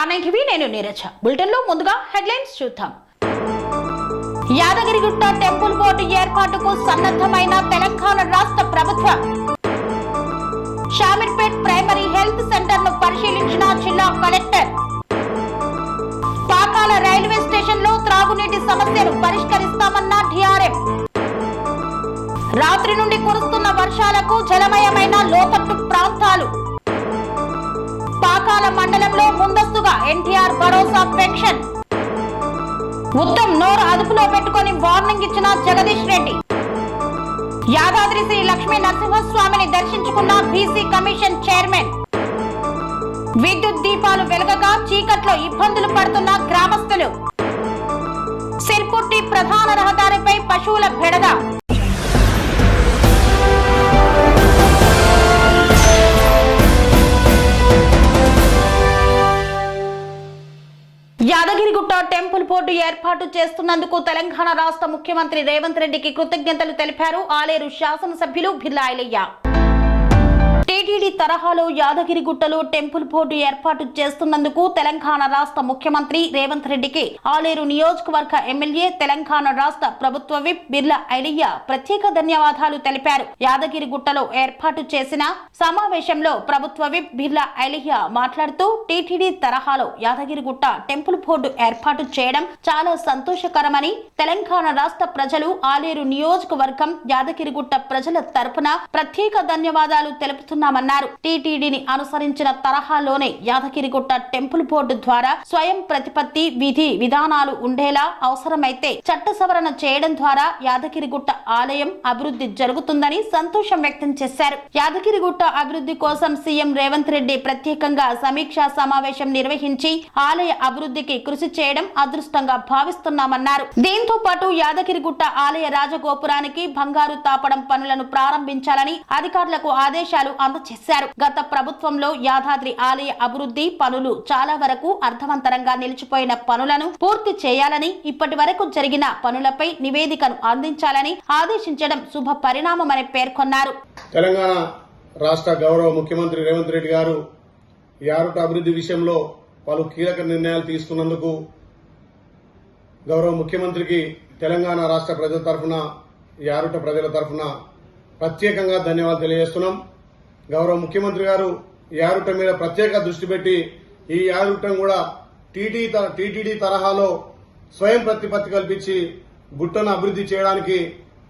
స్టార్నైన్టీవీ నేను నీరజ. బులెటిన్ లో ముందుగా హెడ్లైన్స్ చూద్దాం. యాదగిరిగుట్ట టెంపుల్ బోర్డు ఏర్పాటుకు సన్నద్ధమైన తెలంగాణ రాష్ట్ర ప్రభుత్వం. షామీర్పేట్ ప్రైమరీ హెల్త్ సెంటర్ ను పరిశీలించిన జిల్లా కలెక్టర్. పాకాల రైల్వే స్టేషన్ లో త్రాగునీటి సమస్యను పరిష్కరిస్తామన్న DRM. రాత్రి నుండి కురుస్తున్న వర్షాలకు జలమయమైన లోతట్టు ప్రాంతాలు. పాకాల మండలంలో ముందస్తుగా NTR భరోసా పెన్షన్. ఉత్తమ్ నోరు అదుపులో పెట్టుకుని వార్నింగ్ ఇచ్చిన జగదీష్ రెడ్డి. యాదాద్రి శ్రీ లక్ష్మీ నరసింహస్వామిని దర్శించుకున్న బీసీ కమిషన్ చైర్మన్. విద్యుత్ దీపాలు వెలగగా చీకట్లో ఇబ్బందులు పడుతున్న గ్రామస్తులు. సిర్పుట్టి ప్రధాన రహదారిపై పశువుల బెడద. యాదగిరిగుట్ట టెంపుల్ బోర్డు ఏర్పాటు చేస్తున్నందుకు తెలంగాణ రాష్ట్ర ముఖ్యమంత్రి రేవంత్ రెడ్డికి కృతజ్ఞతలు తెలిపారు ఆలేరు శాసనసభ్యులు బిర్లా ఐలయ్య. టీటీడీ తరహాలో యాదగిరిగుట్టలో టెంపుల్ బోర్డు ఏర్పాటు చేస్తున్నందుకు తెలంగాణ రాష్ట్ర ముఖ్యమంత్రి రేవంత్ రెడ్డికి ఆలేరు నియోజకవర్గ ఎమ్మెల్యే తెలంగాణ రాష్ట్ర ప్రభుత్వ విప్ బిర్లా ఐలయ్య ప్రత్యేక ధన్యవాదాలు తెలిపారు. యాదగిరిగుట్టలో ఏర్పాటు చేసిన సమావేశంలో ప్రభుత్వ విప్ బిర్లా ఐలయ్య మాట్లాడుతూ టీటీడీ తరహాలో యాదగిరిగుట్ట టెంపుల్ బోర్డు ఏర్పాటు చేయడం చాలా సంతోషకరమని, తెలంగాణ రాష్ట్ర ప్రజలు, ఆలేరు నియోజకవర్గం, యాదగిరిగుట్ట ప్రజల తరపున ప్రత్యేక ధన్యవాదాలు తెలుపుతున్నామన్నారు. టీటీడీని అనుసరించిన తరహాలోనే యాదగిరిగుట్ట టెంపుల్ బోర్డు ద్వారా స్వయం ప్రతిపత్తి విధి విధానాలు ఉండేలా అవసరమైతే చట్ట సవరణ చేయడం ద్వారా యాదగిరిగుట్ట ఆలయం అభివృద్ధి జరుగుతుందని సంతోషం వ్యక్తం చేశారు. యాదగిరిగుట్ట అభివృద్ధి కోసం సీఎం రేవంత్ రెడ్డి ప్రత్యేకంగా సమీక్షా సమావేశం నిర్వహించి ఆలయ అభివృద్ధికి కృషి చేయడం అదృష్టంగా భావిస్తున్నామన్నారు. దీంతో పాటు యాదగిరిగుట్ట ఆలయ రాజగోపురానికి బంగారు తాపడం పనులను ప్రారంభించాలని అధికారులకు ఆదేశాలు అందజేశారు. గత ప్రభుత్వంలో యాదాద్రి ఆలయ అభివృద్ధి పనులు చాలా వరకు అర్థవంతరంగా నిలిచిపోయిన పనులను పూర్తి చేయాలని, ఇప్పటి వరకు జరిగిన పనులపై నివేదికను అందించాలని ఆదేశించడం శుభ పరిణామమని పేర్కొన్నారు. తెలంగాణ రాష్ట్ర గౌరవ ముఖ్యమంత్రి రేవంత్ రెడ్డి గారు యారుట అభివృద్ధి విషయంలో పలు కీలక నిర్ణయాలు తీసుకున్నందుకు గౌరవ ముఖ్యమంత్రికి తెలంగాణ రాష్ట్ర ప్రజల తరఫున, యారుట ప్రజల తరఫున ప్రత్యేకంగా ధన్యవాదాలు తెలియజేస్తున్నాం. గౌరవ ముఖ్యమంత్రి గారు యారుట మీద ప్రత్యేక దృష్టి పెట్టి ఈ యారుటను కూడా టీటీడీ తరహాలో స్వయం ప్రతిపత్తి కల్పించి గుట్టను అభివృద్ధి చేయడానికి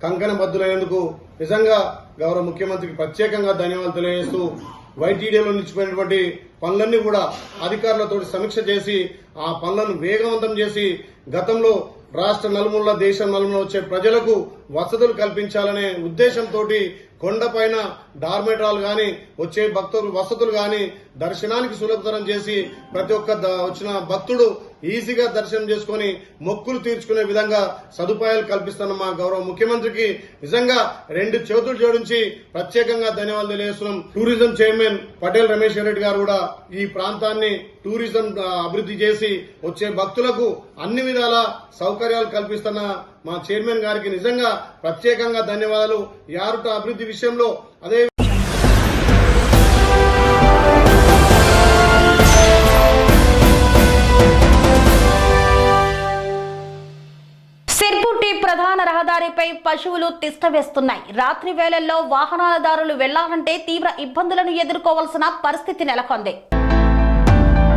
కంకణబద్దులైనందుకు నిజంగా గౌరవ ముఖ్యమంత్రికి ప్రత్యేకంగా ధన్యవాదాలు తెలియజేస్తూ వైటీడీలో నిలిచిపోయినటువంటి పనులన్నీ కూడా అధికారులతో సమీక్ష చేసి ఆ పనులను వేగవంతం చేసి గతంలో రాష్ట్ర నలుమూల దేశం నలుమూల వచ్చే ప్రజలకు వసతులు కల్పించాలనే ఉద్దేశంతో కొండపైన డార్మేటరాలు గాని, వచ్చే భక్తులు వసతులు గాని దర్శనానికి సులభతరం చేసి ప్రతి ఒక్క వచ్చిన భక్తుడు ఈజీగా దర్శనం చేసుకుని మొక్కులు తీర్చుకునే విధంగా సదుపాయాలు కల్పిస్తున్న మా గౌరవ ముఖ్యమంత్రికి నిజంగా రెండు చేతులు జోడించి ప్రత్యేకంగా ధన్యవాదాలు తెలియజేస్తున్నాం. టూరిజం చైర్మన్ పటేల్ రమేష్ రెడ్డి గారు కూడా ఈ ప్రాంతాన్ని టూరిజం అభివృద్ధి చేసి వచ్చే భక్తులకు అన్ని విధాల సౌకర్యాలు కల్పిస్తున్న మా చైర్మన్ గారికి నిజంగా ప్రత్యేకంగా ధన్యవాదాలు. యారుట అభివృద్ధి విషయంలో అదే ప్రధాన రహదారిపై పశువులు తిష్ట వేస్తున్నాయి. రాత్రి వేళల్లో వాహనదారులు వెళ్లాలంటే తీవ్ర ఇబ్బందులను ఎదుర్కోవాల్సిన పరిస్థితి నెలకొంది.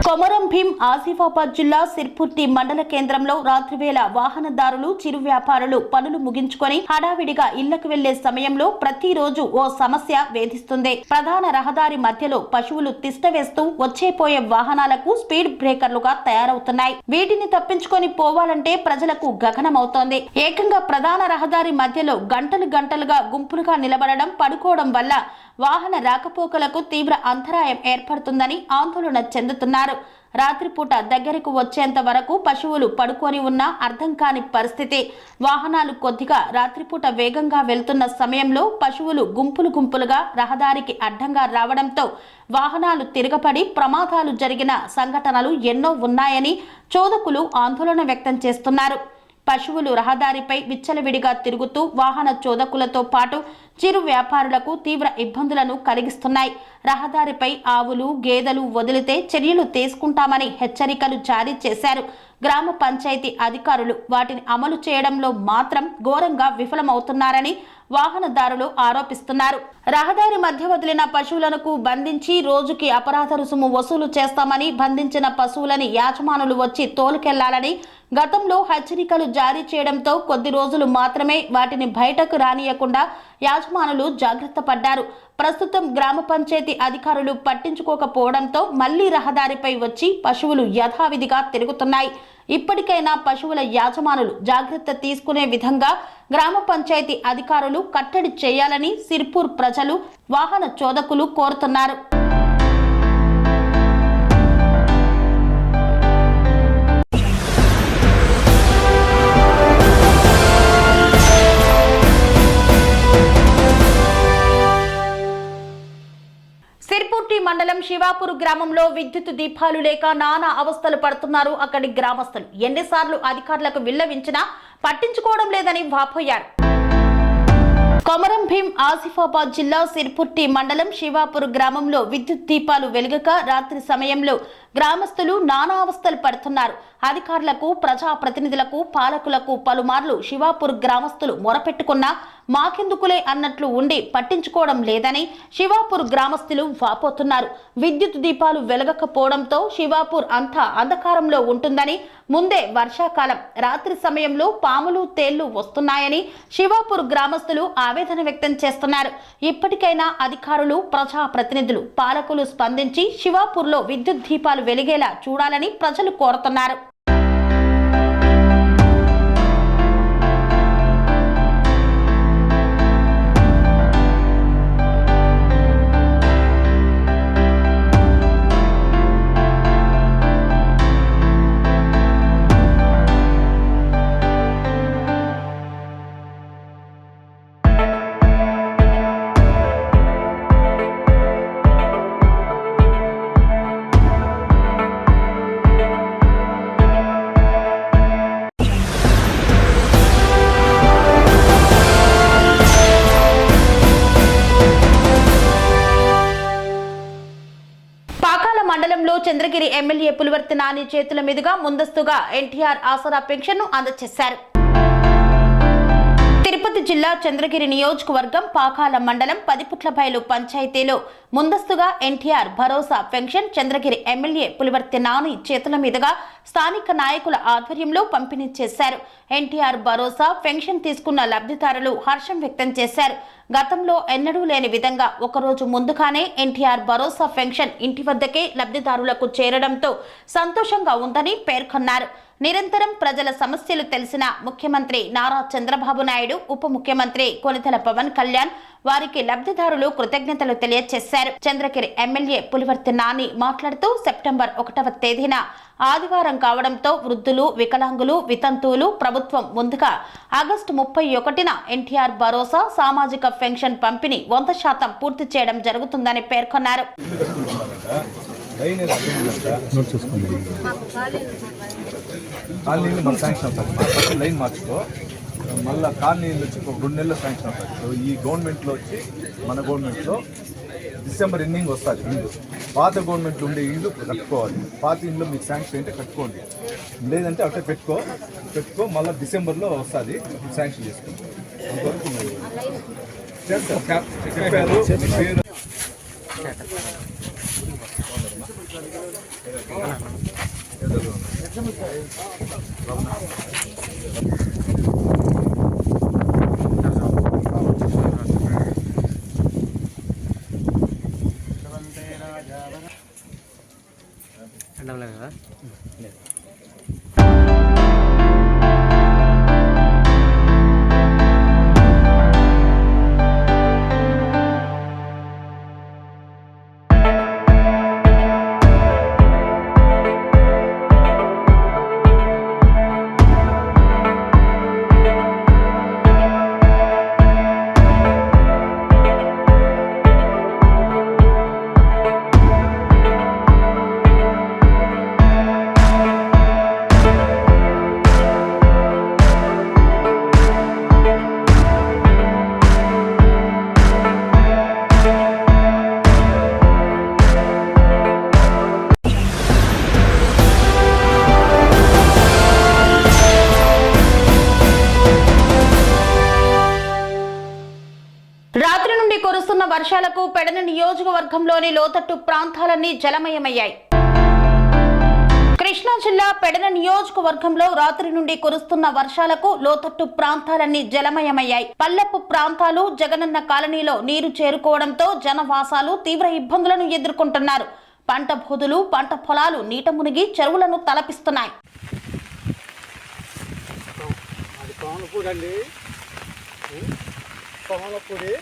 కొమరం భీం ఆసిఫాబాద్ జిల్లా సిర్పుర్తి మండల కేంద్రంలో రాత్రివేళ వాహనదారులు, చిరు వ్యాపారులు పనులు ముగించుకొని హడావిడిగా ఇళ్లకు వెళ్లే సమయంలో ప్రతిరోజు ఓ సమస్య వేధిస్తుంది. ప్రధాన రహదారి మధ్యలో పశువులు తిష్ట వేస్తూ వచ్చేపోయే వాహనాలకు స్పీడ్ బ్రేకర్లుగా తయారవుతున్నాయి. వీటిని తప్పించుకొని పోవాలంటే ప్రజలకు గగనమవుతోంది. ఏకంగా ప్రధాన రహదారి మధ్యలో గంటలుగా గుంపులుగా నిలబడడం, పడుకోవడం వల్ల వాహన రాకపోకలకు తీవ్ర అంతరాయం ఏర్పడుతుందని ఆందోళన చెందుతున్నారు. రాత్రిపూట దగ్గరకు వచ్చేంత వరకు పశువులు పడుకొని ఉన్నా అర్థం కాని పరిస్థితి. వాహనాలు కొద్దిగా రాత్రిపూట వేగంగా వెళ్తున్న సమయంలో పశువులు గుంపులుగా రహదారికి అడ్డంగా రావడంతో వాహనాలు తిరగబడి ప్రమాదాలు జరిగిన సంఘటనలు ఎన్నో ఉన్నాయని చోదకులు ఆందోళన వ్యక్తం చేస్తున్నారు. పశువులు రహదారిపై విచ్చలవిడిగా తిరుగుతూ వాహన చోదకులతో పాటు చిరు వ్యాపారులకు తీవ్ర ఇబ్బందులను కలిగిస్తున్నాయి. రహదారిపై ఆవులు, గేదెలు వదిలితే చర్యలు తీసుకుంటామని హెచ్చరికలు జారీ చేశారు. గ్రామ పంచాయతీ అధికారులు వాటిని అమలు చేయడంలో మాత్రం ఘోరంగా విఫలమవుతున్నారని వాహనదారులు ఆరోపిస్తున్నారు. రహదారి మధ్య వదిలిన పశువులకు బంధించి రోజుకి అపరాధ రుసుము వసూలు చేస్తామని, బంధించిన పశువులని యాజమానులు వచ్చి తోలుకెళ్లాలని గతంలో హెచ్చరికలు జారీ చేయడంతో కొద్ది రోజులు మాత్రమే వాటిని బయటకు రానియకుండా యాజమానులు జాగ్రత్త పడ్డారు. ప్రస్తుతం గ్రామ పంచాయతీ అధికారులు పట్టించుకోకపోవడంతో మళ్లీ రహదారిపై వచ్చి పశువులు యథావిధిగా తిరుగుతున్నాయి. ఇప్పటికైనా పశువుల యాజమానులు జాగ్రత్త తీసుకునే విధంగా గ్రామ పంచాయతీ అధికారులు కట్టడి చేయాలని సిర్పూర్ ప్రజలు, వాహన చోదకులు కోరుతున్నారు. సిర్పూర్టి మండలం శివాపూర్ గ్రామంలో విద్యుత్ దీపాలు లేక నానా అవస్థలు పడుతున్నారు అక్కడి గ్రామస్తులు. ఎన్నిసార్లు అధికారులకు విన్నవించినా పట్టించుకోవడం లేదని వాపోయారు. కొమరం భీం ఆసిఫాబాద్ జిల్లా సిర్పూర్టి మండలం శివాపూర్ గ్రామంలో విద్యుత్ దీపాలు వెలుగక రాత్రి సమయంలో గ్రామస్తులు నానా అవస్థలు పడుతున్నారు. అధికారులకు, ప్రజాప్రతినిధులకు, పాలకులకు పలుమార్లు శివాపూర్ గ్రామస్తులు మొరపెట్టుకున్నా మాకెందుకులే అన్నట్లు ఉండి పట్టించుకోవడం లేదని శివాపూర్ గ్రామస్తులు వాపోతున్నారు. విద్యుత్ దీపాలు వెలగకపోవడంతో శివాపూర్ అంతా అంధకారంలో ఉంటుందని, ముందే వర్షాకాలం, రాత్రి సమయంలో పాములు, తేళ్లు వస్తున్నాయని శివాపూర్ గ్రామస్తులు ఆవేదన వ్యక్తం చేస్తున్నారు. ఇప్పటికైనా అధికారులు, ప్రజాప్రతినిధులు, పాలకులు స్పందించి శివాపూర్లో విద్యుత్ దీపాలు వెలిగేలా చూడాలని ప్రజలు కోరుతున్నారు. మండలంలో చంద్రగిరి ఎమ్మెల్యే పులివర్తి నాని చేతుల మీదుగా ముందస్తుగా ఎన్టీఆర్ ఆసరా పెన్షన్ను అందజేశారు. తిరుపతి జిల్లా చంద్రగిరి నియోజకవర్గం పాకాల మండలం పదిపుట్లబయలు పంచాయతీలో ముందస్తుగా ఎన్టీఆర్ భరోసా పెన్షన్ చంద్రగిరి ఎమ్మెల్యే పులివర్తి నాని చేతుల మీదుగా స్థానిక నాయకుల ఆధ్వర్యంలో పంపిణీ చేశారు. ఎన్టీఆర్ భరోసా పెన్షన్ తీసుకున్న లబ్ధిదారులు హర్షం వ్యక్తం చేశారు. గతంలో ఎన్నడూ లేని విధంగా ఒకరోజు ముందుగానే ఎన్టీఆర్ భరోసా పెన్షన్ ఇంటి వద్దకే లబ్ధిదారులకు చేరడంతో సంతోషంగా ఉందని పేర్కొన్నారు. నిరంతరం ప్రజల సమస్యలు తెలిసిన ముఖ్యమంత్రి నారా చంద్రబాబు నాయుడు, ఉప ముఖ్యమంత్రి కొనితెల పవన్ కళ్యాణ్ వారికి లబ్ధిదారులు కృతజ్ఞతలు తెలియజేశారు. చంద్రగిరి ఎమ్మెల్యే పులివర్తి నాని మాట్లాడుతూ సెప్టెంబర్ 1వ తేదీన ఆదివారం కావడంతో వృద్ధులు, వికలాంగులు, వితంతువులు ప్రభుత్వం ముందుగా ఆగస్టు 31న ఎన్టీఆర్ భరోసా సామాజిక పెన్షన్ పంపిణీ 100% పూర్తి చేయడం జరుగుతుందని పేర్కొన్నారు. లైన్ మార్చుకో మళ్ళీ కాలనీలు వచ్చి 2 నెలలు శాంక్షన్ అవుతుంది. సో ఈ గవర్నమెంట్లో వచ్చి మన గవర్నమెంట్లో డిసెంబర్ ఎండింగ్ వస్తుంది ఇల్లు. పాత గవర్నమెంట్లో ఉండే ఇల్లు కట్టుకోవాలి. పాత ఇల్లు మీకు శాంక్షన్ అయితే కట్టుకోండి, లేదంటే అట్టే పెట్టుకో మళ్ళీ డిసెంబర్లో వస్తుంది, శాంక్షన్ చేసుకోండి. అంతవరకు చెప్పారు. కురుస్తున్న వర్షాలకు పెడన నియోజకవర్గంలోని లోతట్టు ప్రాంతాలన్నీ జలమయమయ్యాయి. కృష్ణా జిల్లా పెడన నియోజకవర్గంలో రాత్రి నుండి కురుస్తున్న వర్షాలకు లోతట్టు ప్రాంతాలన్నీ జలమయమయ్యాయి. పల్లెపు ప్రాంతాలు జగనన్న కాలనీలో నీరు చేరుకోవడంతో జనవాసాలు తీవ్ర ఇబ్బందులను ఎదుర్కొంటున్నారు. పంట బోధులు, పంట పొలాలు నీట మునిగి చెరువులను తలపిస్తున్నాయి. కోమలపూడి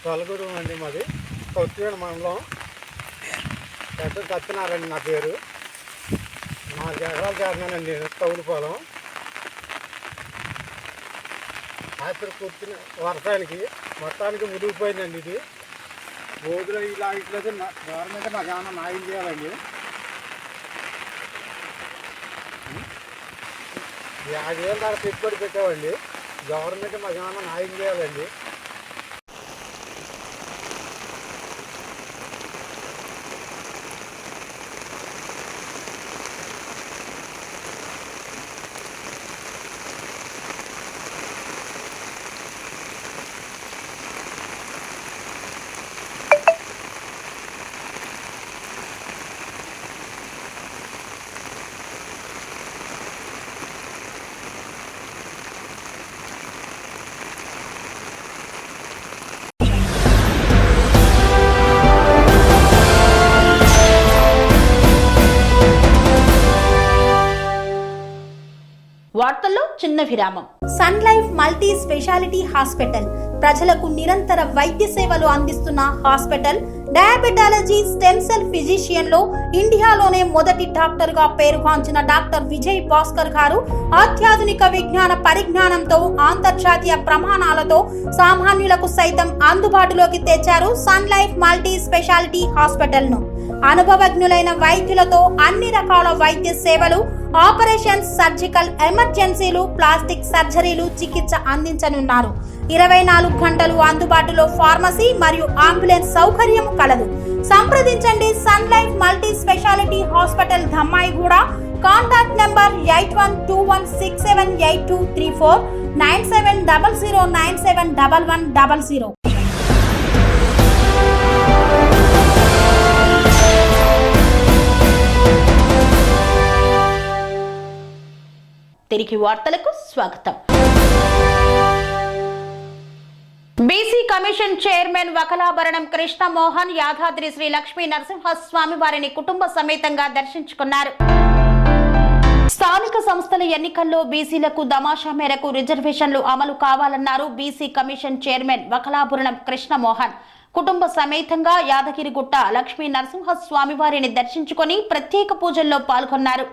తొలగూడెం అండి, మాది కొత్తపేట మండలం. పెద్ద సత్యనారాయణ నా పేరు. 4 ఎకరాలు చేరినానండి కౌలు పొలం. రాత్రి కూర్చుని వర్షానికి మొత్తానికి మునిగిపోయిందండి. ఇది రోజులో ఇలా ఇట్లయితే గవర్నమెంట్ మాకు ఏమన్నా న్యాయం చేయాలండి. 50,000 దాకా పెట్టుబడి పెట్టామండి. గవర్నమెంట్ మాకు ఏమన్నా న్యాయం చేయాలండి. వార్తల్లో చిన్న విరామం. Sun Life multi speciality hospital ప్రజలకు నిరంతర వైద్య సేవలు అందిస్తున్న hospital. Diabetology, stem cell physician లో ఇండియాలోనే మొదటి డాక్టర్ గా పేరుగాంచిన డాక్టర్ విజయ్ భాస్కర్ గారు అత్యాధునిక విజ్ఞాన పరిజ్ఞానంతో అంతర్జాతీయ ప్రమాణాలతో సామాన్యులకు సైతం అందుబాటులోకి తెచ్చారు Sun Life multi speciality hospital ను. అనుభవజ్ఞులైన వైద్యులతో అన్ని రకాల వైద్య సేవలు, ఆపరేషన్స్, సర్జికల్ ఎమర్జెన్సీలు, ప్లాస్టిక్ సర్జరీలు, చికిత్స అందించనున్నారు. 24 గంటలు అందుబాటులో ఫార్మసీ మరియు అంబులెన్స్ సౌకర్యం కలదు. సంప్రదించండి Sun Life multi speciality hospital, Dammaiguda. Contact number 8121678234, 9700971100. తిరిగి వార్తలకు స్వాగతం. BC commission chairman Vakulabharanam Krishnamohan Yadadri Sri Lakshmi Narasimhaswamy వారిని కుటుంబ సమేతంగా దర్శించుకున్నారు. స్థానిక సంస్థల ఎన్నికల్లో బీసీలకు దమాషా మేరకు రిజర్వేషన్లు అమలు కావాలన్నారు BC commission chairman Vakulabharanam Krishnamohan. కుటుంబ సమేతంగా యాదగిరిగుట్ట లక్ష్మీ నరసింహస్వామి వారిని దర్శించుకొని ప్రత్యేక పూజల్లో పాల్గొన్నారు.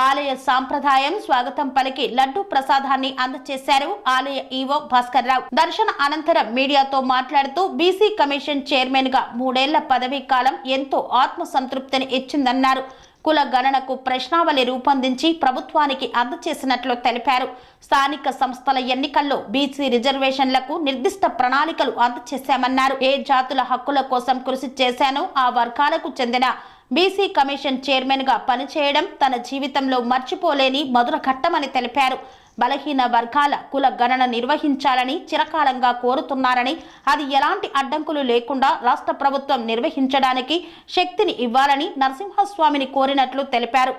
ఆలయ సాంప్రదాయం స్వాగతం పలికి లడ్డు ప్రసాదాన్ని అందజేశారు ఆలయ ఈవో భాస్కర్ రావు. దర్శన అనంతరం మీడియాతో మాట్లాడుతూ బీసీ కమిషన్ చైర్మన్ గా 3 ఏళ్ల పదవీ కాలం ఎంతో ఆత్మ సంతృప్తిని ఇచ్చిందన్నారు. కుల గణనకు ప్రశ్నావళి రూపొందించి ప్రభుత్వానికి అందజేసినట్లు తెలిపారు. స్థానిక సంస్థల ఎన్నికల్లో బీసీ రిజర్వేషన్లకు నిర్దిష్ట ప్రణాళికలు అందజేశామన్నారు. ఏ జాతుల హక్కుల కోసం కృషి చేశానో ఆ వర్గాలకు చెందిన బీసీ కమిషన్ చైర్మన్ గా పనిచేయడం తన జీవితంలో మర్చిపోలేని మధుర ఘట్టమని తెలిపారు. బలహీన వర్గాల కుల గణన నిర్వహించాలని చిరకాలంగా కోరుతున్నారని, అది ఎలాంటి అడ్డంకులు లేకుండా రాష్ట్ర ప్రభుత్వం నిర్వహించడానికి శక్తిని ఇవ్వాలని నరసింహస్వామిని కోరినట్లు తెలిపారు.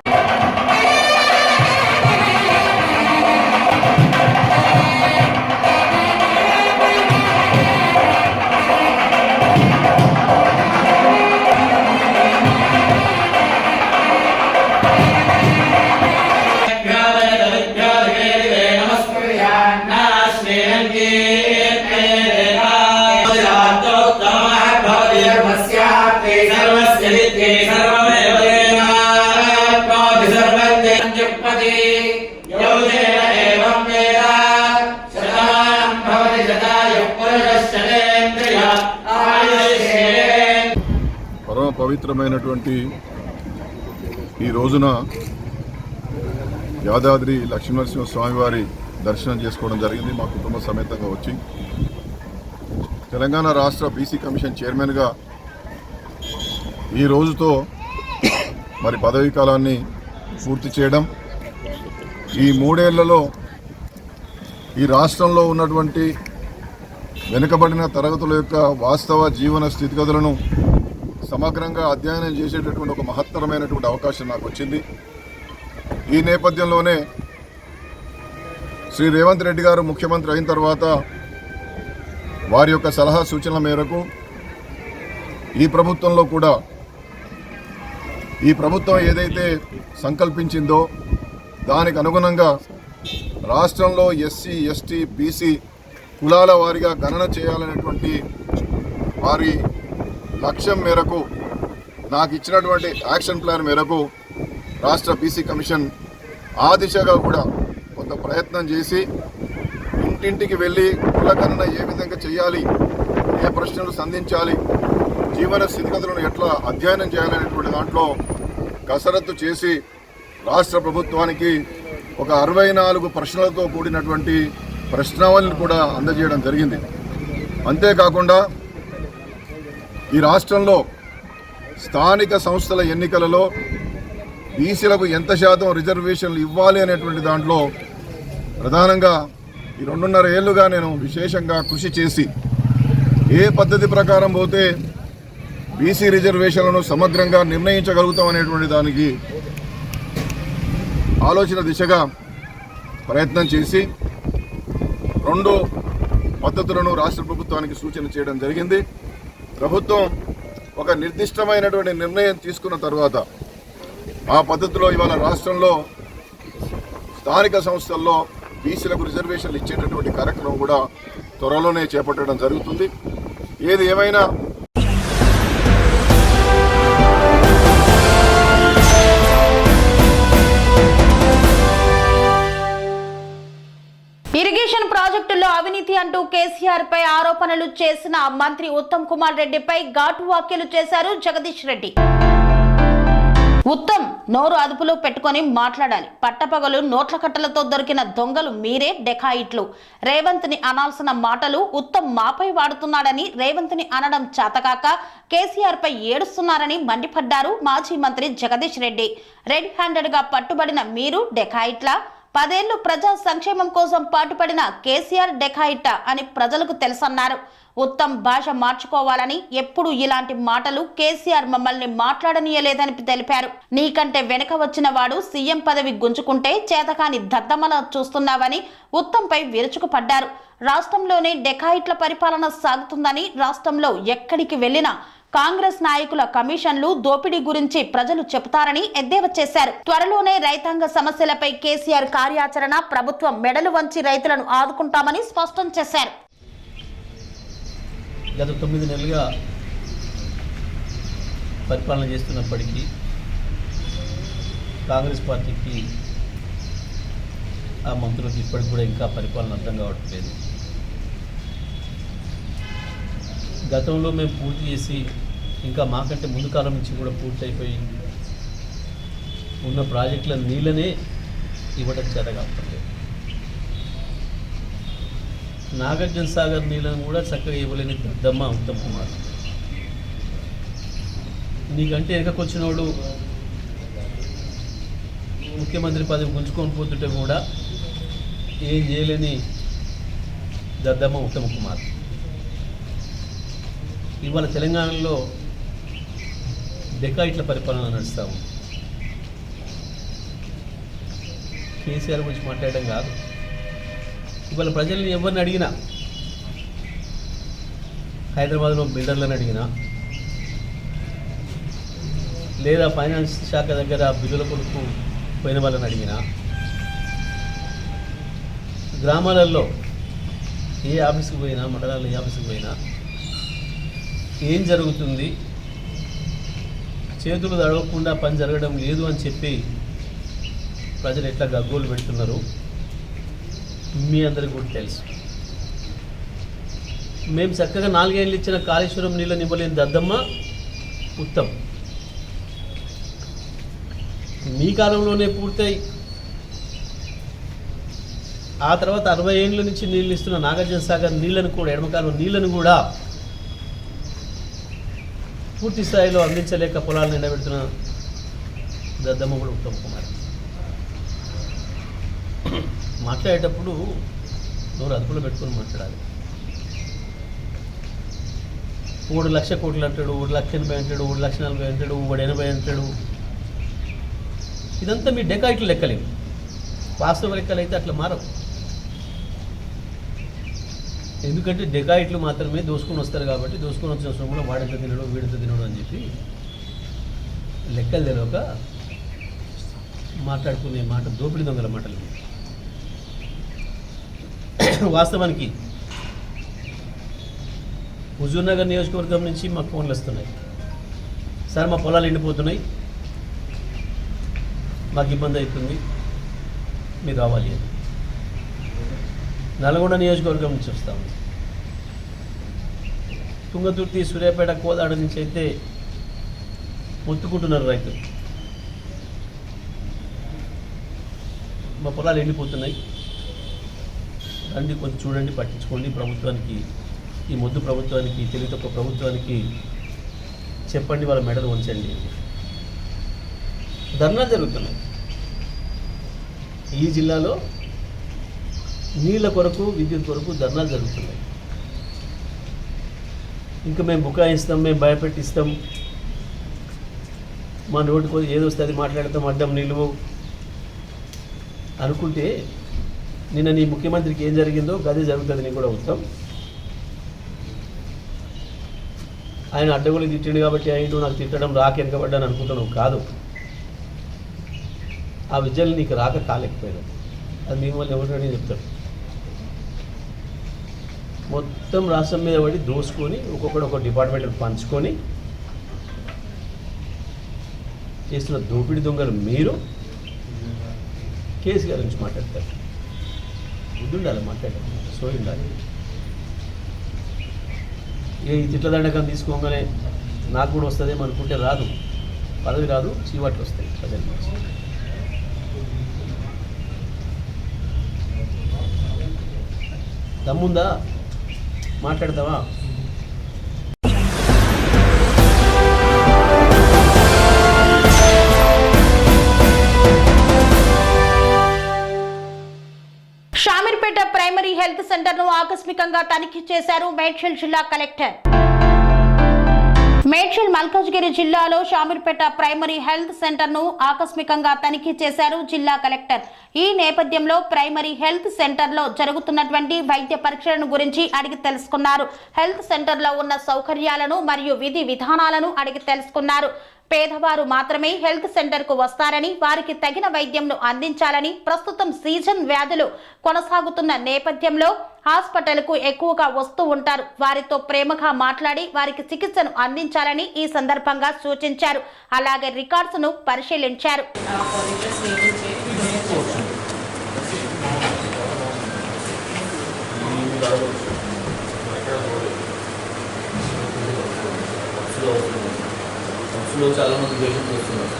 పరమ పవిత్రమైనటువంటి ఈ రోజున యాదాద్రి లక్ష్మీనరసింహ స్వామివారి దర్శనం చేసుకోవడం జరిగింది. మా కుటుంబ సమేతంగా వచ్చి తెలంగాణ రాష్ట్ర బీసీ కమిషన్ చైర్మన్గా ఈ రోజుతో మరి పదవీ కాలాన్ని పూర్తి చేయడం, ఈ 3 ఏళ్లలో ఈ రాష్ట్రంలో ఉన్నటువంటి వెనుకబడిన తరగతుల యొక్క వాస్తవ జీవన స్థితిగతులను సమగ్రంగా అధ్యయనం చేసేటటువంటి ఒక మహత్తరమైనటువంటి అవకాశం నాకు వచ్చింది. ఈ నేపథ్యంలోనే శ్రీ రేవంత్ రెడ్డి గారు ముఖ్యమంత్రి అయిన తర్వాత వారి యొక్క సలహా సూచనల మేరకు ఈ ప్రభుత్వంలో కూడా ఈ ప్రభుత్వం ఏదైతే సంకల్పించిందో దానికి అనుగుణంగా రాష్ట్రంలో ఎస్సీ, ఎస్టీ, బీసీ కులాల వారీగా గణన చేయాలనేటువంటి వారి లక్ష్యం మేరకు నాకు ఇచ్చినటువంటి యాక్షన్ ప్లాన్ మేరకు రాష్ట్ర బీసీ కమిషన్ ఆ దిశగా కూడా కొంత ప్రయత్నం చేసి ఇంటింటికి వెళ్ళి కుల గణన ఏ విధంగా చేయాలి, ఏ ప్రశ్నలు సంధించాలి, జీవన స్థితిగతులను ఎట్లా అధ్యయనం చేయాలనేటువంటి దాంట్లో కసరత్తు చేసి రాష్ట్ర ప్రభుత్వానికి ఒక 64 ప్రశ్నలతో కూడినటువంటి ప్రశ్నావళిని కూడా అందజేయడం జరిగింది. అంతేకాకుండా ఈ రాష్ట్రంలో స్థానిక సంస్థల ఎన్నికలలో బీసీలకు ఎంత శాతం రిజర్వేషన్లు ఇవ్వాలి అనేటువంటి దాంట్లో ప్రధానంగా ఈ 2.5 ఏళ్లుగా నేను విశేషంగా కృషి చేసి ఏ పద్ధతి ప్రకారం పోతే బీసీ రిజర్వేషన్లను సమగ్రంగా నిర్ణయించగలుగుతాం అనేటువంటి దానికి ఆలోచన దిశగా ప్రయత్నం చేసి 2 పద్ధతులను రాష్ట్ర ప్రభుత్వానికి సూచన చేయడం జరిగింది. ప్రభుత్వం ఒక నిర్దిష్టమైనటువంటి నిర్ణయం తీసుకున్న తర్వాత ఆ పద్ధతిలో ఇవాళ రాష్ట్రంలో స్థానిక సంస్థల్లో బీసీలకు రిజర్వేషన్లు ఇచ్చేటటువంటి కార్యక్రమం కూడా త్వరలోనే చేపట్టడం జరుగుతుంది. ఏది ఏమైనా ఇరిగేషన్ ప్రాజెక్టుల్లో అవినీతి అంటూ కేసీఆర్ పై ఆరోపణలు చేసిన మంత్రి ఉత్తమ్ కుమార్ రెడ్డిపై ఘాటు వ్యాఖ్యలు చేశారు జగదీష్ రెడ్డి. ఉత్తమ్ నోరు అదుపులో పెట్టుకొని మాట్లాడాలి. పట్టపగలు నోట్ల కట్టలతో దొరికిన దొంగలు మీరే, డెకాయిట్లు. రేవంత్ ని అనాల్సిన మాటలు ఉత్తమ్ మాపై వాడుతున్నాడని, రేవంత్ ని అనడం చేతకాక కేసీఆర్ పై ఏడుస్తున్నారని మండిపడ్డారు మాజీ మంత్రి జగదీష్ రెడ్డి. రెడ్ హ్యాండెడ్ గా పట్టుబడిన మీరు డెకాయిట్లా? 10 ఏళ్లు ప్రజా సంక్షేమం కోసం పాటుపడిన కేసీఆర్ డెకాయిట్టా అని ప్రజలకు తెలుసన్నారు. ఉత్తమ్ భాష మార్చుకోవాలని, ఎప్పుడు ఇలాంటి మాటలు కేసీఆర్ మమ్మల్ని మాట్లాడనీయలేదని తెలిపారు. నీకంటే వెనక వచ్చిన వాడు సీఎం పదవి గుంజుకుంటే చేతకాని దద్దమలా చూస్తున్నావని ఉత్తమ్ పై విరుచుకుపడ్డారు. రాష్ట్రంలోనే డెకాయిట్ల పరిపాలన సాగుతుందని, రాష్ట్రంలో ఎక్కడికి వెళ్లినా కాంగ్రెస్ నాయకుల కమిషన్లు, దోపిడీ గురించి ప్రజలు చెబుతారని ఎద్దేవా చేశారు. త్వరలోనే రైతాంగ సమస్యలపై కేసీఆర్ కార్యాచరణ, ప్రభుత్వం మెడలు వంచి రైతులను ఆదుకుంటామని స్పష్టం చేశారు. గత 9 నెలలుగా పరిపాలన చేస్తున్నప్పటికీ కాంగ్రెస్ పార్టీకి ఆ మంత్రులకు ఇప్పటికి కూడా ఇంకా పరిపాలన అర్థం కావట్లేదు. గతంలో మేము పూర్తి చేసి ఇంకా మాకంటే ముందు కాలం నుంచి కూడా పూర్తి అయిపోయి ఉన్న ప్రాజెక్టుల నీళ్ళనే ఇవ్వడం చేతకావట్లేదు. నాగార్జున సాగర్ నీళ్ళను కూడా చక్కగా ఇవ్వలేని దద్దమ్మ ఉత్తమ్ కుమార్. నీకంటే వెనకొచ్చినోడు ముఖ్యమంత్రి పదవి గుంజుకొని పోతుంటే కూడా ఏం చేయలేని దద్దమ్మ ఉత్తమ్ కుమార్. ఇవాళ తెలంగాణలో డెకాయిట్ల పరిపాలన నడుస్తూ ఉంది. కేసీఆర్ గురించి మాట్లాడడం కాదు, ఇవాళ ప్రజల్ని ఎవరిని అడిగినా, హైదరాబాద్లో బిల్డర్లను అడిగినా, లేదా ఫైనాన్స్ శాఖ దగ్గర బిల్లుల కొడుకు పోయిన వాళ్ళని అడిగినా, గ్రామాలలో ఏ ఆఫీస్కి పోయినా, మండలాల్లో ఏ ఆఫీస్కి పోయినా ఏం జరుగుతుంది, చేతులు తడవకుండా పని జరగడం లేదు అని చెప్పి ప్రజలు ఎట్లా గగ్గోలు పెడుతున్నారు మీ అందరికీ కూడా తెలుసు. మేము చక్కగా 4 ఏళ్ళు ఇచ్చిన కాళేశ్వరం నీళ్ళని ఇవ్వలేని దద్దమ్మ ఉత్తమ్. మీ కాలంలోనే పూర్తయి ఆ తర్వాత 60 ఏళ్ళ నుంచి నీళ్ళు ఇస్తున్న నాగార్జున సాగర్ నీళ్ళను కూడా, ఎడమకాలం నీళ్ళను కూడా పూర్తి స్థాయిలో అందించలేక పొలాలను ఎండబెడుతున్న దద్దమ్మ కూడా ఉత్తమ్ కుమార్. మాట్లాడేటప్పుడు నోరు అదుపులో పెట్టుకొని మాట్లాడాలి. ఒకడు 1,00,000 కోట్లు అంటాడు, 1,80,000 అంటాడు, 1,40,000 అంటాడు, 180 అంటాడు. ఇదంతా మీ డెకాయిట్లు లెక్కలేవు. వాస్తవ లెక్కలు అయితే అట్లా మారవు. ఎందుకంటే డెకాయిట్లు మాత్రమే దోసుకొని వస్తారు కాబట్టి దోసుకొని వచ్చిన సొమ్ములో వాడంత తినడు వీడంత తినడు అని చెప్పి లెక్కలు తెలియక మాట్లాడుకునే మాట దోపిడీ దొంగల మాటలు. వాస్తవానికి హుజూర్నగర్ నియోజకవర్గం నుంచి మాకు ఫోన్లు వస్తున్నాయి, సార్ మా పొలాలు ఎండిపోతున్నాయి, మాకు ఇబ్బంది అవుతుంది, మీరు రావాలి అని. నల్గొండ నియోజకవర్గం నుంచి వస్తాము. తుంగతుర్తి, సూర్యాపేట, కోదాడ నుంచి అయితే మొత్తుకుంటున్నారు రైతులు, మా పొలాలు ఎండిపోతున్నాయి, రండి కొంచెం చూడండి, పట్టించుకోండి, ప్రభుత్వానికి, ఈ మొద్దు ప్రభుత్వానికి, తెలివి తక్కువ ప్రభుత్వానికి చెప్పండి, వాళ్ళ మెడలు ఉంచండి. ధర్నాలు జరుగుతున్నాయి. ఈ జిల్లాలో నీళ్ళ కొరకు, విద్యుత్ కొరకు ధర్నాలు జరుగుతున్నాయి. ఇంకా మేము బుకాయిస్తాం, మేము భయపెట్టిస్తాం, మా నోటికి ఏదో వస్తే అది మాట్లాడతాం, అడ్డం నిలువు అనుకుంటే నిన్న నీ ముఖ్యమంత్రికి ఏం జరిగిందో గదే జరుగుతుంది. నీకు కూడా ఉత్తం. ఆయన అడ్డగోలు తిట్టిండు కాబట్టి ఆయన నాకు తిట్టడం రాక వెనకబడ్డాను అనుకుంటున్నావు కాదు. ఆ విద్యలు నీకు రాక కాలేకపోయాను. అది మీ వల్ల ఎవరిని చెప్తాడు. మొత్తం రాష్ట్రం మీద పడి దోసుకొని ఒక్కొక్కడు ఒక డిపార్ట్మెంట్ పంచుకొని చేస్తున్న దోపిడీ దొంగలు మీరు కేసీఆర్ గురించి మాట్లాడతారు. బుద్ధి ఉండాలి, మాట్లాడాలి, సోయి ఉండాలి. ఈ తిట్ల దండకం తీసుకోగానే నాకు కూడా వస్తుందేమో అనుకుంటే రాదు. పదవి రాదు, చీవాట్లు వస్తాయి ప్రజల నుంచి. దమ్ముందా? మాట్లాడతావా? షామీర్పేట ప్రైమరీ హెల్త్ సెంటర్ ను ఆకస్మికంగా తనిఖీ చేశారు మేడ్చల్ జిల్లా కలెక్టర్. మేడ్చల్ మల్కాజ్గిరి జిల్లాలో షామీర్పేట ప్రైమరీ హెల్త్ సెంటర్ ను ఆకస్మికంగా తనిఖీ చేశారు జిల్లా కలెక్టర్. ఈ నేపథ్యంలో ప్రైమరీ హెల్త్ సెంటర్ లో జరుగుతున్నటువంటి వైద్య పరీక్షలను గురించి అడిగి తెలుసుకున్నారు. హెల్త్ సెంటర్ లో ఉన్న సౌకర్యాలను మరియు విధి విధానాలను అడిగి తెలుసుకున్నారు. పేదవారు మాత్రమే హెల్త్ సెంటర్ కు వస్తారని, వారికి తగిన వైద్యంను అందించాలని, ప్రస్తుతం సీజన్ వ్యాధులు కొనసాగుతున్న నేపథ్యంలో హాస్పిటల్ కు ఎక్కువగా వస్తూ ఉంటారు, వారితో ప్రేమగా మాట్లాడి వారికి చికిత్సను అందించాలని ఈ సందర్భంగా సూచించారు. అలాగే రికార్డ్స్ ను పరిశీలించారు. చాలా మంది పేషెంట్స్ వస్తున్నారు.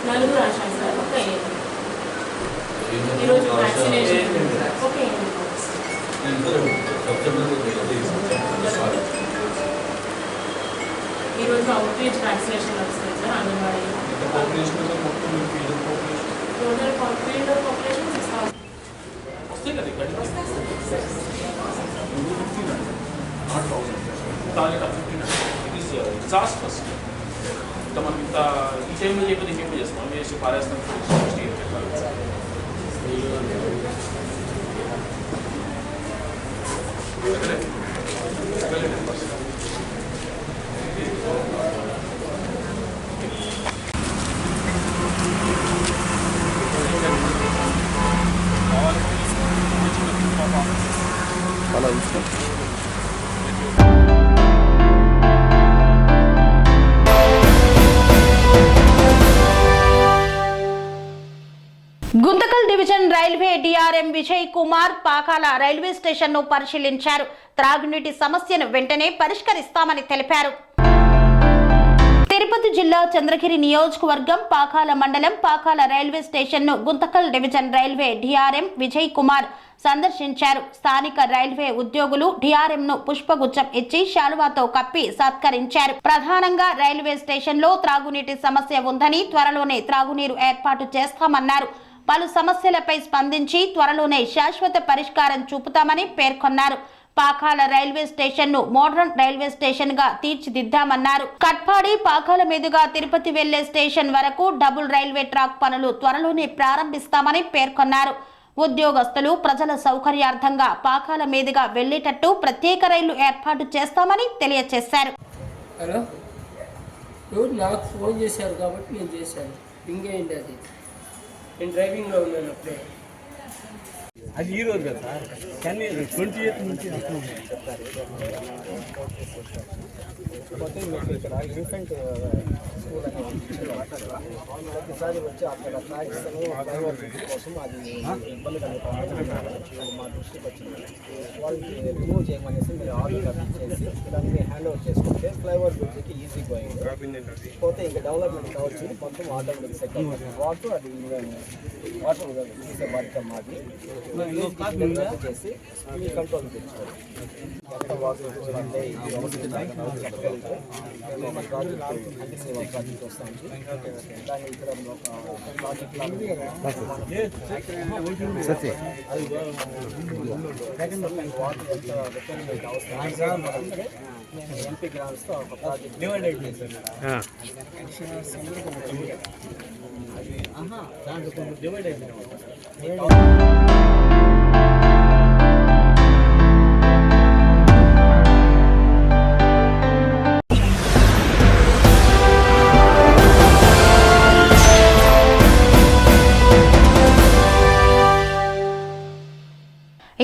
నలుగురు రాశాను సార్. ఒక ఈరోజు వ్యాక్సినేషన్ ఓకే. ఈరోజు అవుట్ రీచ్ వ్యాక్సినేషన్ వస్తుంది సార్ అంగన్వాడీ. టోటల్ పాపులేషన్ 6,000 వస్తాయి కదా ఇక్కడ. ఫస్ట్ ఇంత మనం ఇంత ఈ టైంలో చెప్పేది ఇంకేమో చేస్తాం, వేసి పారేస్తాం. అలా చూస్తాం. Guntakal division railway DRM Vijay Kumar Pakala railway station ను పరిశీలించారు. త్రాగునీటి సమస్యను వెంటనే పరిష్కరిస్తామని తెలిపారు. తిరుపతి జిల్లా చంద్రగిరి నియోజకవర్గం పాకాల మండలం పాకాల రైల్వే స్టేషన్ను Guntakal division railway DRM Vijay Kumar సందర్శించారు. స్థానిక రైల్వే ఉద్యోగులు డిఆర్ఎంను పుష్పగుచ్చం ఇచ్చి శాలువాతో కప్పి సత్కరించారు. ప్రధానంగా రైల్వే స్టేషన్లో త్రాగునీటి సమస్య ఉందని త్వరలోనే త్రాగునీరు ఏర్పాటు చేస్తామన్నారు. పలు సమస్యలపై స్పందించి త్వరలోనే శాశ్వత పరిష్కారం చూపుతామని పేర్కొన్నారు. పాకాల రైల్వే స్టేషన్ ను మోడర్న్ రైల్వే స్టేషన్ గా తీర్చిదిద్దామన్నారు. కట్పాడి పాకాల మీదుగా తిరుపతి వెళ్లే స్టేషన్ వరకు డబుల్ రైల్వే ట్రాక్ పనులు త్వరలోనే ప్రారంభిస్తామని పేర్కొన్నారు. ఉద్యోగస్తులు ప్రజల సౌకర్యార్థంగా పాకాల మీదుగా వెళ్లేటట్టు ప్రత్యేక రైళ్లు ఏర్పాటు చేస్తామని తెలియజేశారు. హలో, నాకు ఫోన్ చేశారు కాబట్టి నేను చేశాను. ఇంకేంటి అది, నేను డ్రైవింగ్లో ఉన్నాను అప్పుడే. అది ఈ రోజు కదా సార్, కానీ 28 నుంచి చెప్తారు. పోతే మీకు ఇక్కడ ఇన్ఫెంట్ స్కూల్ అని ఒకసారి వచ్చి అక్కడ ట్రాక్స్ కోసం అది ఇబ్బంది కలుగుతుంది మా దృష్టికి వచ్చింది. వాళ్ళకి రిమూవ్ చేయమనేసి మీరు ఆర్డర్ చేసి దాన్ని హ్యాండ్ ఓవర్ చేసుకుంటే ఫ్లైఓవర్ బ్రిడ్జ్కి ఈజీ పోయింది. పోతే ఇంకా డెవలప్మెంట్ కావచ్చు, మొత్తం ఆటోమేటిక్ సెట్ అవుతుంది. వాటర్ అది వాటర్ తీసే బాధ్యత మాది. చేసి మీ కంట్రోల్ తెచ్చుకోవాలి. ప్రాజెక్ట్ వస్తాను దాని ఇక్కడ ఒక ప్రాజెక్ట్ అవసరం. నేను ఎంపీ గ్రామ్స్తో ఒక ప్రాజెక్ట్ దాంట్లో కొంచెం డివైడ్ అయిపోయింది.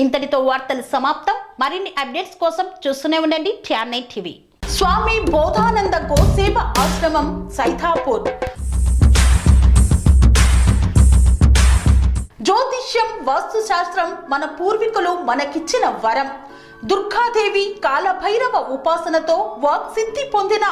ఇంతటితో వార్తలు సమాప్తం. మరిన్ని అప్డేట్స్ కోసం చూస్తూనే ఉండండి TR9 టీవీ. స్వామి బోధానంద గోసేవ ఆశ్రమం సైతాపూర్. జ్యోతిష్యం, వాస్తుశాస్త్రం మన పూర్వీకులు మనకిచ్చిన వరం. దుర్గాదేవి, కాలభైరవ ఉపాసనతో వాక్సిద్ధి పొందిన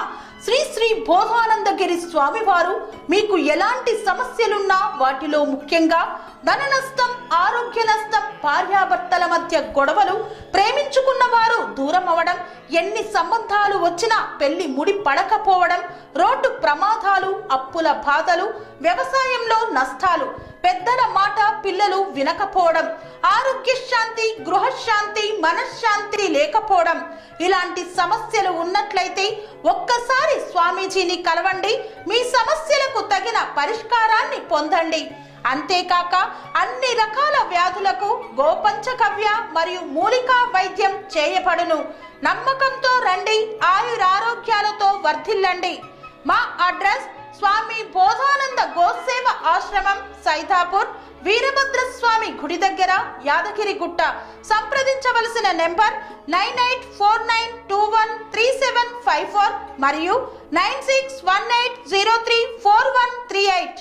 శ్రీ శ్రీ బోధానందగిరి స్వామివారు మీకు ఎలాంటి సమస్యలున్నా, వాటిలో ముఖ్యంగా ధన నష్టం, ఆరోగ్య నష్టం, భార్యాభర్తల మధ్య గొడవలు, ప్రేమించుకున్న వారు దూరం అవడం, ఎన్ని సంబంధాలు వచ్చినా పెళ్లి ముడి పడకపోవడం, రోడ్డు ప్రమాదాలు, అప్పుల బాధలు, వ్యవసాయంలో నష్టాలు, పెద్దల మాట పిల్లలు వినకపోవడం, ఆరోగ్య శాంతి, గృహశాంతి, మనశ్శాంతి లేకపోవడం, ఇలాంటి సమస్యలు ఉన్నట్లయితే ఒక్కసారి స్వామీజీని కలవండి. మీ సమస్యలకు తగిన పరిష్కారాన్ని పొందండి. అంతేకాక అన్ని రకాల వ్యాధులకు గోపంచగవ్య మరియు మూలికా వైద్యం చేయబడును. నమ్మకంతో రండి, ఆయురారోగ్యాలతో వర్ధిల్లండి. మా అడ్రస్ స్వామి బోధానంద గోసేవ ఆశ్రమం, సైతాపూర్, వీరభద్రస్వామి గుడి దగ్గర, యాదగిరిగుట్ట. సంప్రదించవలసిన నెంబర్ 9849213754 మరియు 9618034138.